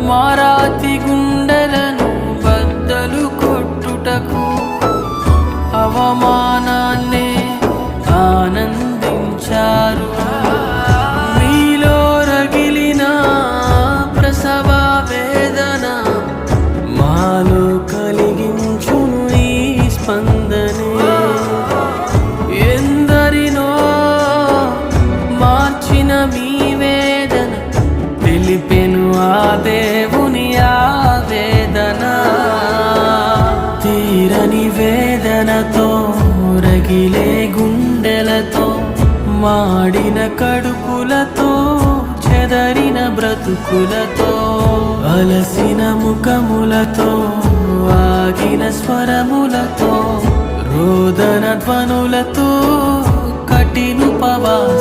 మారాతి గుండెలను బద్దలు కొట్టుటకు అవమానాన్నే ఆనందించారు. మీలో రగిలిన ప్రసవ వేదన మాలో కలిగించును ఈ స్పందనే. ఎందరినో మార్చిన మీ వేదన తెలిపెను ఆ దేవుని ఆవేదన. తీరని వేదనతో రగిలే గుండెలతో మాడిన కడుపులతో చెదరిన బ్రతుకులతో అలసిన ముఖములతో ఆగిన స్వరములతో రోదన ధ్వనులతో కఠినుపవాసముతో